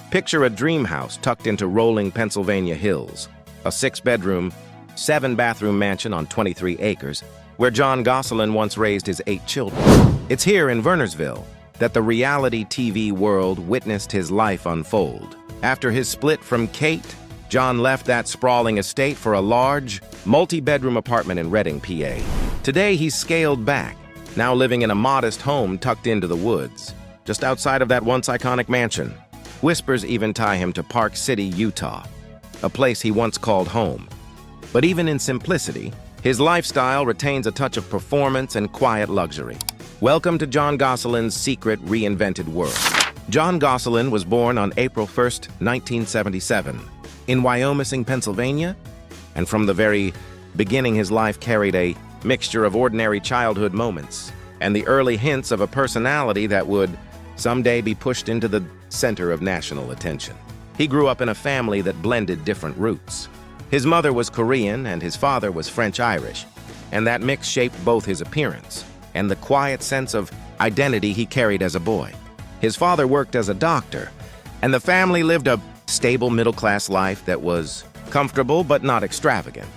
Picture a dream house tucked into rolling Pennsylvania hills, a 6-bedroom, 7-bathroom mansion on 23 acres, where Jon Gosselin once raised his 8 children. It's here in Wernersville that the reality TV world witnessed his life unfold. After his split from Kate, Jon left that sprawling estate for a large, multi-bedroom apartment in Reading, PA. Today, he's scaled back, now living in a modest home tucked into the woods, just outside of that once iconic mansion. Whispers even tie him to Park City, Utah, a place he once called home. But even in simplicity, his lifestyle retains a touch of performance and quiet luxury. Welcome to Jon Gosselin's secret reinvented world. Jon Gosselin was born on April 1st, 1977, in Wyomissing, Pennsylvania, and from the very beginning his life carried a mixture of ordinary childhood moments and the early hints of a personality that would someday be pushed into the center of national attention. He grew up in a family that blended different roots. His mother was Korean and his father was French-Irish, and that mix shaped both his appearance and the quiet sense of identity he carried as a boy. His father worked as a doctor, and the family lived a stable middle-class life that was comfortable but not extravagant.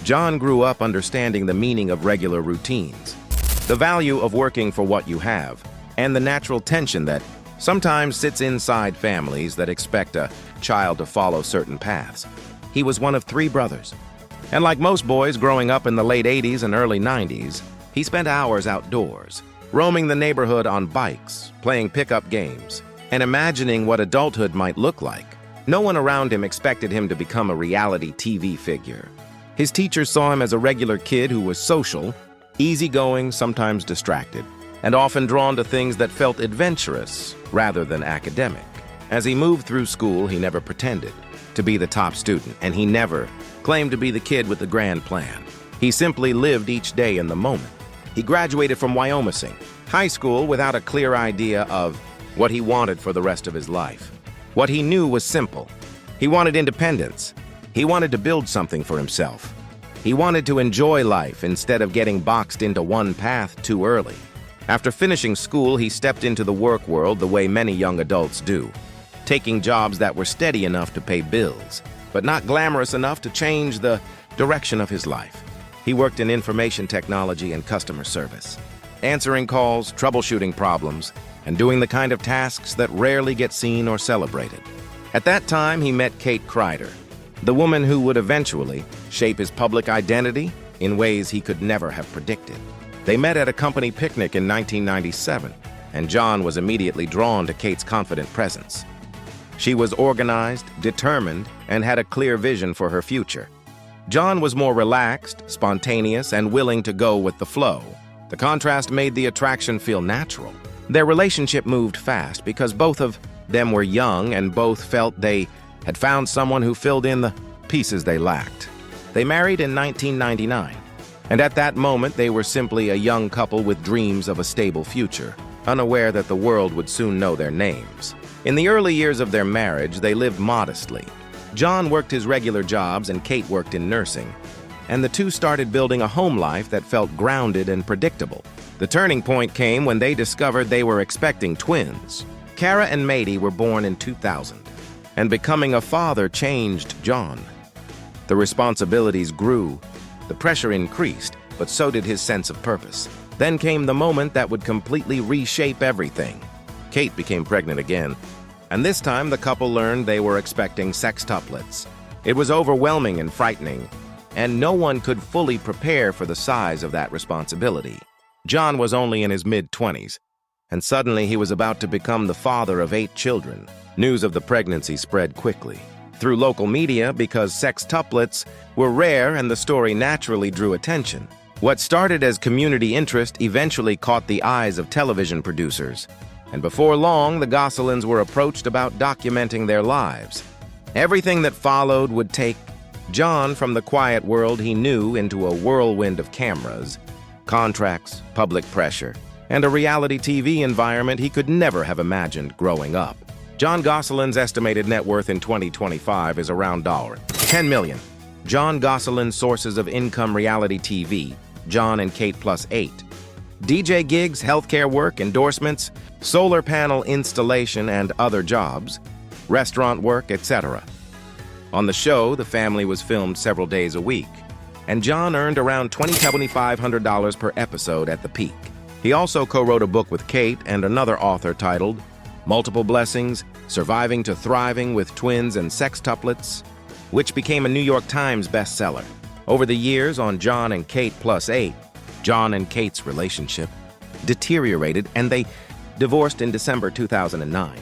Jon grew up understanding the meaning of regular routines, the value of working for what you have, and the natural tension that sometimes sits inside families that expect a child to follow certain paths. He was one of 3 brothers, and like most boys growing up in the late 80s and early 90s, he spent hours outdoors, roaming the neighborhood on bikes, playing pickup games, and imagining what adulthood might look like. No one around him expected him to become a reality TV figure. His teachers saw him as a regular kid who was social, easygoing, sometimes distracted, and often drawn to things that felt adventurous rather than academic. As he moved through school, he never pretended to be the top student, and he never claimed to be the kid with the grand plan. He simply lived each day in the moment. He graduated from Wyomissing High School without a clear idea of what he wanted for the rest of his life. What he knew was simple. He wanted independence. He wanted to build something for himself. He wanted to enjoy life instead of getting boxed into one path too early. After finishing school, he stepped into the work world the way many young adults do, taking jobs that were steady enough to pay bills, but not glamorous enough to change the direction of his life. He worked in information technology and customer service, answering calls, troubleshooting problems, and doing the kind of tasks that rarely get seen or celebrated. At that time, he met Kate Kreider, the woman who would eventually shape his public identity in ways he could never have predicted. They met at a company picnic in 1997, and Jon was immediately drawn to Kate's confident presence. She was organized, determined, and had a clear vision for her future. Jon was more relaxed, spontaneous, and willing to go with the flow. The contrast made the attraction feel natural. Their relationship moved fast because both of them were young and both felt they had found someone who filled in the pieces they lacked. They married in 1999, and at that moment they were simply a young couple with dreams of a stable future, unaware that the world would soon know their names. In the early years of their marriage, they lived modestly. Jon worked his regular jobs and Kate worked in nursing, and the two started building a home life that felt grounded and predictable. The turning point came when they discovered they were expecting twins. Kara and Mady were born in 2000, and becoming a father changed Jon. The responsibilities grew, the pressure increased, but so did his sense of purpose. Then came the moment that would completely reshape everything. Kate became pregnant again, and this time the couple learned they were expecting sextuplets. It was overwhelming and frightening, and no one could fully prepare for the size of that responsibility. Jon was only in his mid-20s, and suddenly he was about to become the father of 8 children. News of the pregnancy spread quickly through local media because sextuplets were rare and the story naturally drew attention. What started as community interest eventually caught the eyes of television producers, and before long, the Gosselins were approached about documenting their lives. Everything that followed would take Jon from the quiet world he knew into a whirlwind of cameras, contracts, public pressure, and a reality TV environment he could never have imagined growing up. Jon Gosselin's estimated net worth in 2025 is around $10 million. Jon Gosselin's sources of income: reality TV, Jon and Kate plus 8. DJ gigs, healthcare work, endorsements, solar panel installation, and other jobs. restaurant work, etc. On the show, the family was filmed several days a week, and John earned around $2,500 per episode at the peak. He also co-wrote a book with Kate and another author titled Multiple Blessings, Surviving to Thriving with Twins and Sextuplets, which became a New York Times bestseller. Over the years on John and Kate Plus 8, John and Kate's relationship deteriorated and they divorced in December 2009.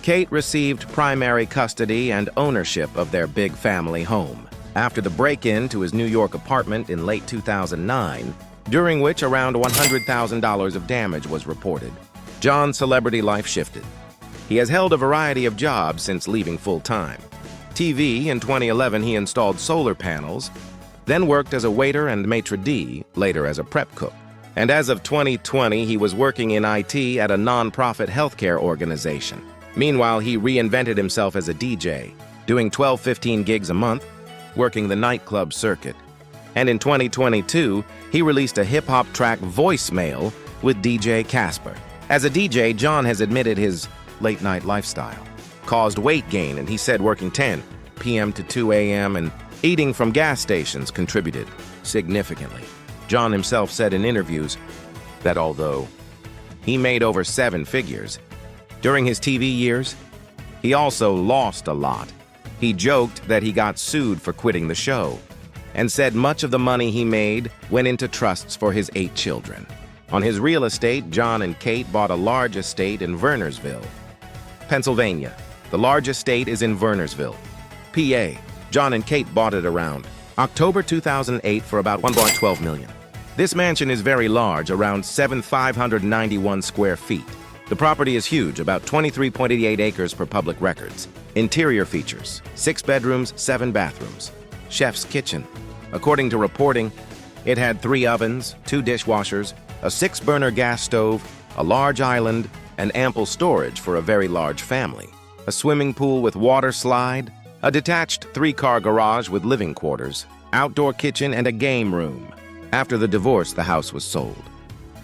Kate received primary custody and ownership of their big family home after the break-in to his New York apartment in late 2009, during which around $100,000 of damage was reported. John's celebrity life shifted. He has held a variety of jobs since leaving full-time. TV, in 2011 he installed solar panels, then worked as a waiter and maitre d', later as a prep cook. And as of 2020, he was working in IT at a non-profit healthcare organization. Meanwhile, he reinvented himself as a DJ, doing 12-15 gigs a month, working the nightclub circuit. And in 2022, he released a hip-hop track, Voicemail, with DJ Casper. As a DJ, John has admitted his late-night lifestyle caused weight gain, and he said working 10 p.m. to 2 a.m. and eating from gas stations contributed significantly. John himself said in interviews that although he made over 7 figures during his TV years, he also lost a lot. He joked that he got sued for quitting the show and said much of the money he made went into trusts for his 8 children. On his real estate, John and Kate bought a large estate in Wernersville, Pennsylvania. The large estate is in Wernersville, PA. John and Kate bought it around October 2008 for about $1.12 million. This mansion is very large, around 7,591 square feet. The property is huge, about 23.88 acres per public records. Interior features: 6 bedrooms, 7 bathrooms. Chef's kitchen. According to reporting, it had 3 ovens, 2 dishwashers, a 6-burner gas stove, a large island, and ample storage for a very large family. A swimming pool with water slide, a detached 3-car garage with living quarters, outdoor kitchen, and a game room. After the divorce, the house was sold.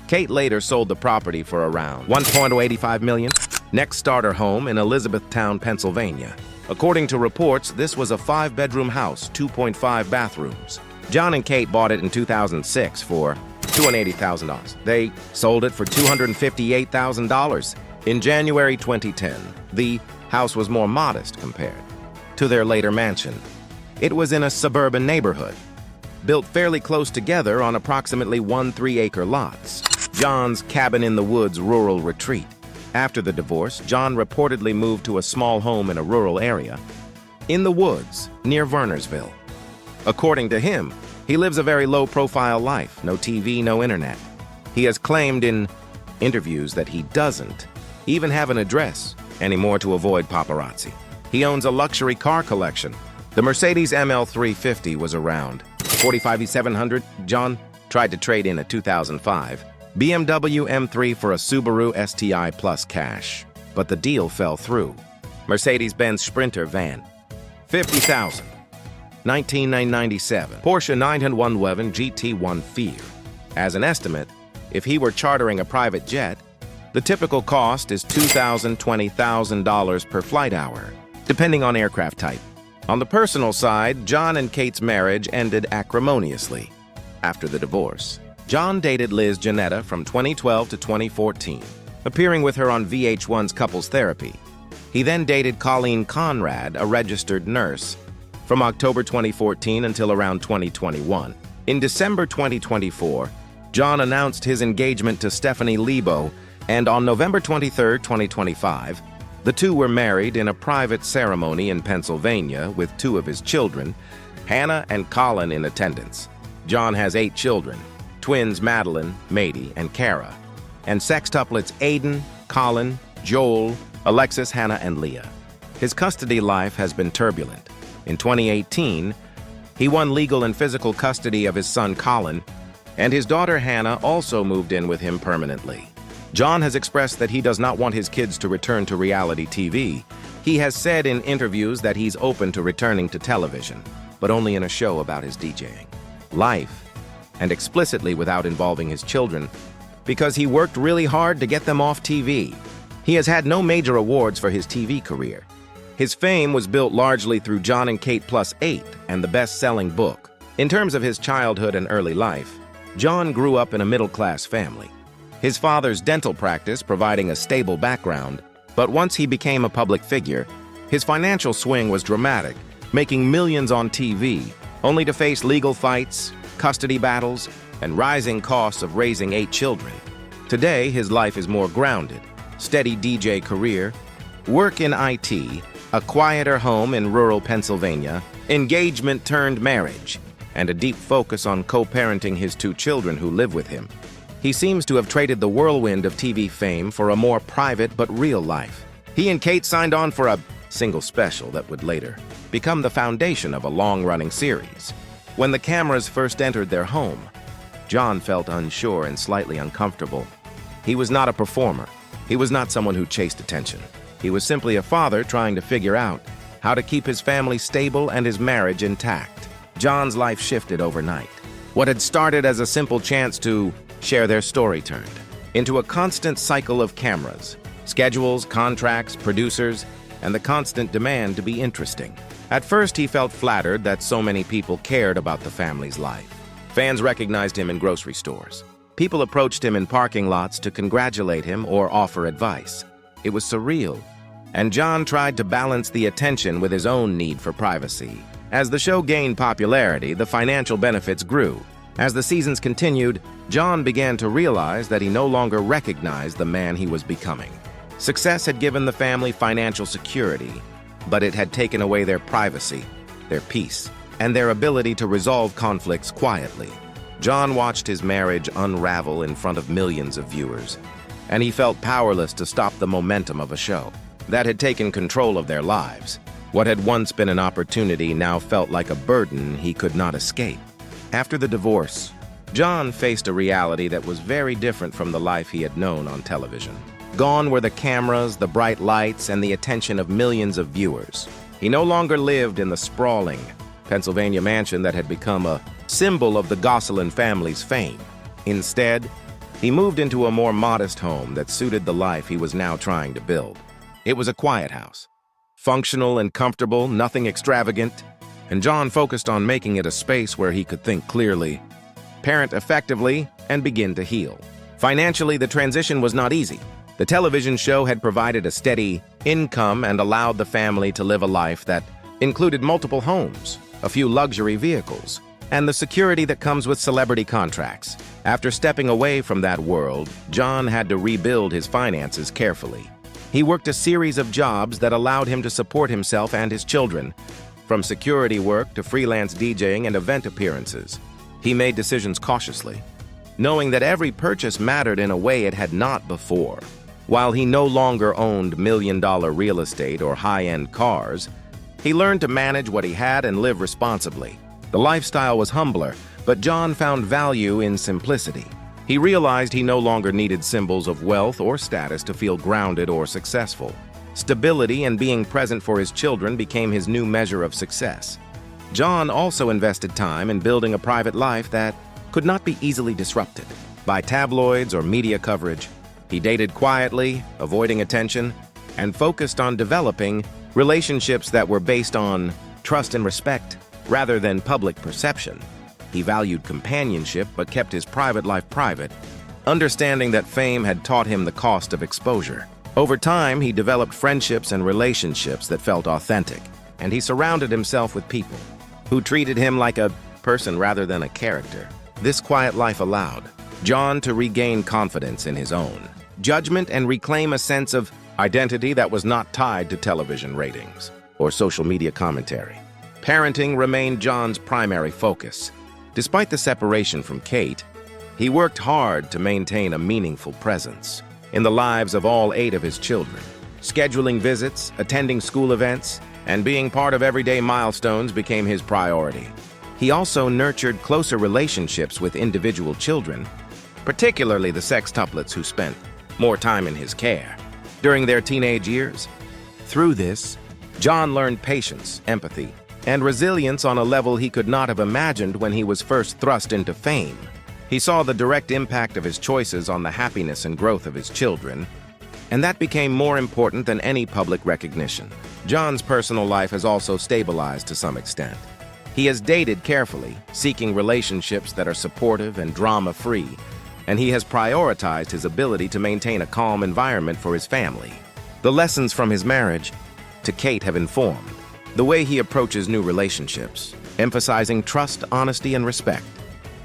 Kate later sold the property for around $1.085 million. Next starter home in Elizabethtown, Pennsylvania. According to reports, this was a 5-bedroom house, 2.5 bathrooms. John and Kate bought it in 2006 for $280,000. They sold it for $258,000. In January 2010, the house was more modest compared to their later mansion. It was in a suburban neighborhood, built fairly close together on approximately 1 3-acre lots. John's cabin-in-the-woods rural retreat. After the divorce, John reportedly moved to a small home in a rural area in the woods near Wernersville. According to him, he lives a very low-profile life, no TV, no internet. He has claimed in interviews that he doesn't even have an address anymore to avoid paparazzi. He owns a luxury car collection. The Mercedes ML350 was around $45,700. John tried to trade in a 2005 BMW M3 for a Subaru STI Plus cash, but the deal fell through. Mercedes-Benz Sprinter van, $50,000. 1997 Porsche 911 GT1 Fear. As an estimate, if he were chartering a private jet, the typical cost is $2,000 to $20,000 per flight hour, depending on aircraft type. On the personal side, John and Kate's marriage ended acrimoniously. After the divorce, John dated Liz Janetta from 2012 to 2014, appearing with her on VH1's Couples Therapy. He then dated Colleen Conrad, a registered nurse, from October 2014 until around 2021. In December 2024, John announced his engagement to Stephanie Lebo, and on November 23, 2025, the two were married in a private ceremony in Pennsylvania with 2 of his children, Hannah and Colin, in attendance. John has 8 children, twins Madeline, Mady, and Kara, and sextuplets Aiden, Colin, Joel, Alexis, Hannah, and Leah. His custody life has been turbulent. In 2018, he won legal and physical custody of his son Colin, and his daughter Hannah also moved in with him permanently. John has expressed that he does not want his kids to return to reality TV. He has said in interviews that he's open to returning to television, but only in a show about his DJing life, and explicitly without involving his children, because he worked really hard to get them off TV. He has had no major awards for his TV career. His fame was built largely through John and Kate Plus 8 and the best-selling book. In terms of his childhood and early life, John grew up in a middle-class family. His father's dental practice providing a stable background, but once he became a public figure, his financial swing was dramatic, making millions on TV, only to face legal fights, custody battles, and rising costs of raising 8 children. Today, his life is more grounded. Steady DJ career, work in IT, a quieter home in rural Pennsylvania, engagement turned marriage, and a deep focus on co-parenting his 2 children who live with him. He seems to have traded the whirlwind of TV fame for a more private but real life. He and Kate signed on for a single special that would later become the foundation of a long-running series. When the cameras first entered their home, John felt unsure and slightly uncomfortable. He was not a performer. He was not someone who chased attention. He was simply a father trying to figure out how to keep his family stable and his marriage intact. John's life shifted overnight. What had started as a simple chance to share their story turned into a constant cycle of cameras, schedules, contracts, producers, and the constant demand to be interesting. At first, he felt flattered that so many people cared about the family's life. Fans recognized him in grocery stores. People approached him in parking lots to congratulate him or offer advice. It was surreal, and John tried to balance the attention with his own need for privacy. As the show gained popularity, the financial benefits grew. As the seasons continued, John began to realize that he no longer recognized the man he was becoming. Success had given the family financial security, but it had taken away their privacy, their peace, and their ability to resolve conflicts quietly. John watched his marriage unravel in front of millions of viewers, and he felt powerless to stop the momentum of a show that had taken control of their lives. What had once been an opportunity now felt like a burden he could not escape. After the divorce, John faced a reality that was very different from the life he had known on television. Gone were the cameras, the bright lights, and the attention of millions of viewers. He no longer lived in the sprawling Pennsylvania mansion that had become a symbol of the Gosselin family's fame. Instead, he moved into a more modest home that suited the life he was now trying to build. It was a quiet house, functional and comfortable, nothing extravagant, and John focused on making it a space where he could think clearly, parent effectively, and begin to heal. Financially, the transition was not easy. The television show had provided a steady income and allowed the family to live a life that included multiple homes, a few luxury vehicles, and the security that comes with celebrity contracts. After stepping away from that world, John had to rebuild his finances carefully. He worked a series of jobs that allowed him to support himself and his children, from security work to freelance DJing and event appearances. He made decisions cautiously, knowing that every purchase mattered in a way it had not before. While he no longer owned million-dollar real estate or high-end cars, he learned to manage what he had and live responsibly. The lifestyle was humbler, but John found value in simplicity. He realized he no longer needed symbols of wealth or status to feel grounded or successful. Stability and being present for his children became his new measure of success. John also invested time in building a private life that could not be easily disrupted by tabloids or media coverage. He dated quietly, avoiding attention, and focused on developing relationships that were based on trust and respect rather than public perception. He valued companionship but kept his private life private, understanding that fame had taught him the cost of exposure. Over time, he developed friendships and relationships that felt authentic, and he surrounded himself with people who treated him like a person rather than a character. This quiet life allowed John to regain confidence in his own judgment and reclaim a sense of identity that was not tied to television ratings or social media commentary. Parenting remained John's primary focus. Despite the separation from Kate, he worked hard to maintain a meaningful presence in the lives of all 8 of his children. Scheduling visits, attending school events, and being part of everyday milestones became his priority. He also nurtured closer relationships with individual children, particularly the sextuplets who spent more time in his care during their teenage years. Through this, John learned patience, empathy, and resilience on a level he could not have imagined when he was first thrust into fame. He saw the direct impact of his choices on the happiness and growth of his children, and that became more important than any public recognition. John's personal life has also stabilized to some extent. He has dated carefully, seeking relationships that are supportive and drama-free, and he has prioritized his ability to maintain a calm environment for his family. The lessons from his marriage to Kate have informed the way he approaches new relationships, emphasizing trust, honesty, and respect.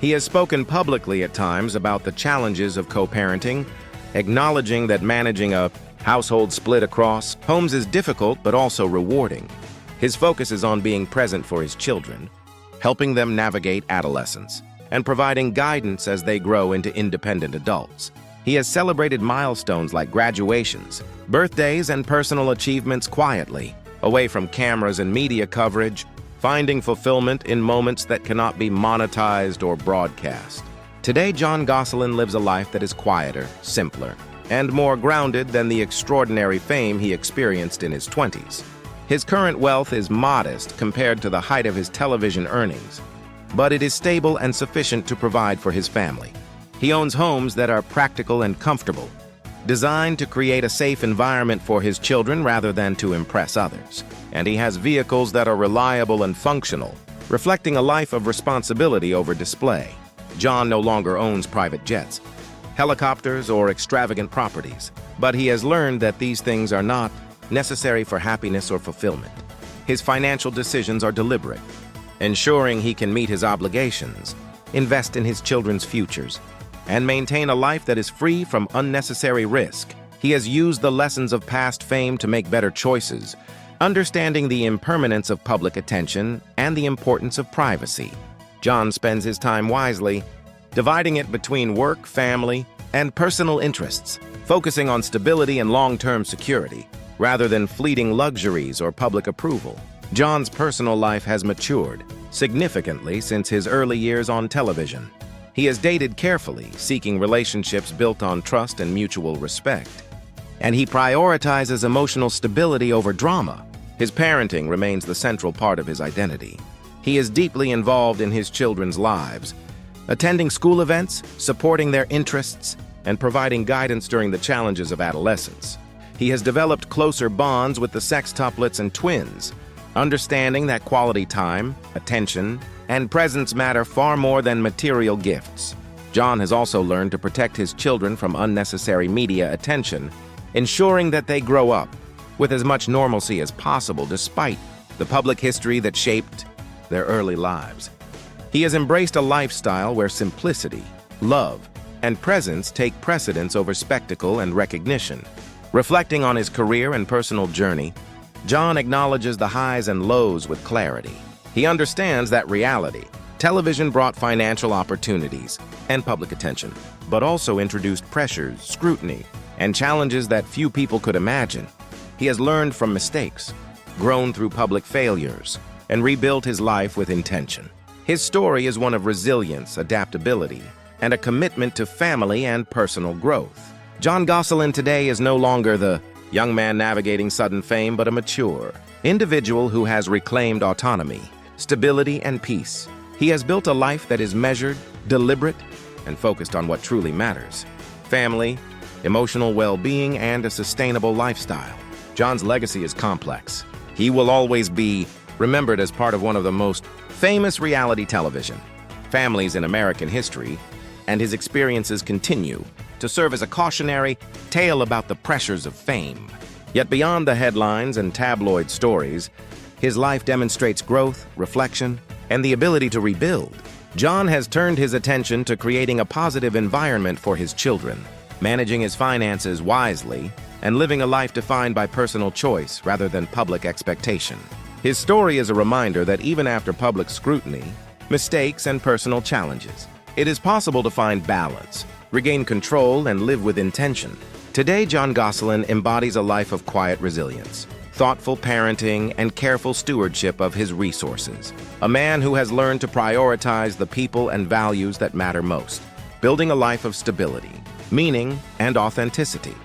He has spoken publicly at times about the challenges of co-parenting, acknowledging that managing a household split across homes is difficult but also rewarding. His focus is on being present for his children, helping them navigate adolescence, and providing guidance as they grow into independent adults. He has celebrated milestones like graduations, birthdays, and personal achievements quietly, away from cameras and media coverage, finding fulfillment in moments that cannot be monetized or broadcast. Today, Jon Gosselin lives a life that is quieter, simpler, and more grounded than the extraordinary fame he experienced in his 20s. His current wealth is modest compared to the height of his television earnings, but it is stable and sufficient to provide for his family. He owns homes that are practical and comfortable, designed to create a safe environment for his children rather than to impress others. And he has vehicles that are reliable and functional, reflecting a life of responsibility over display. Jon no longer owns private jets, helicopters, or extravagant properties, but he has learned that these things are not necessary for happiness or fulfillment. His financial decisions are deliberate, ensuring he can meet his obligations, invest in his children's futures, and maintain a life that is free from unnecessary risk. He has used the lessons of past fame to make better choices, understanding the impermanence of public attention and the importance of privacy. Jon spends his time wisely, dividing it between work, family, and personal interests, focusing on stability and long-term security, rather than fleeting luxuries or public approval. Jon's personal life has matured significantly since his early years on television. He has dated carefully, seeking relationships built on trust and mutual respect. And he prioritizes emotional stability over drama. His parenting remains the central part of his identity. He is deeply involved in his children's lives, attending school events, supporting their interests, and providing guidance during the challenges of adolescence. He has developed closer bonds with the sextuplets and twins, understanding that quality time, attention, and presence matter far more than material gifts. Jon has also learned to protect his children from unnecessary media attention, ensuring that they grow up with as much normalcy as possible despite the public history that shaped their early lives. He has embraced a lifestyle where simplicity, love, and presence take precedence over spectacle and recognition. Reflecting on his career and personal journey, Jon acknowledges the highs and lows with clarity. He understands that reality, television brought financial opportunities and public attention, but also introduced pressures, scrutiny, and challenges that few people could imagine. He has learned from mistakes, grown through public failures, and rebuilt his life with intention. His story is one of resilience, adaptability, and a commitment to family and personal growth. Jon Gosselin today is no longer the young man navigating sudden fame, but a mature individual who has reclaimed autonomy, stability, and peace. He has built a life that is measured, deliberate, and focused on what truly matters: family, emotional well-being, and a sustainable lifestyle. Jon's legacy is complex. He will always be remembered as part of one of the most famous reality television families in American history, and his experiences continue to serve as a cautionary tale about the pressures of fame. Yet beyond the headlines and tabloid stories, his life demonstrates growth, reflection, and the ability to rebuild. Jon has turned his attention to creating a positive environment for his children, managing his finances wisely, and living a life defined by personal choice rather than public expectation. His story is a reminder that even after public scrutiny, mistakes, and personal challenges, it is possible to find balance, regain control, and live with intention. Today, Jon Gosselin embodies a life of quiet resilience, thoughtful parenting, and careful stewardship of his resources. A man who has learned to prioritize the people and values that matter most, building a life of stability, meaning, and authenticity.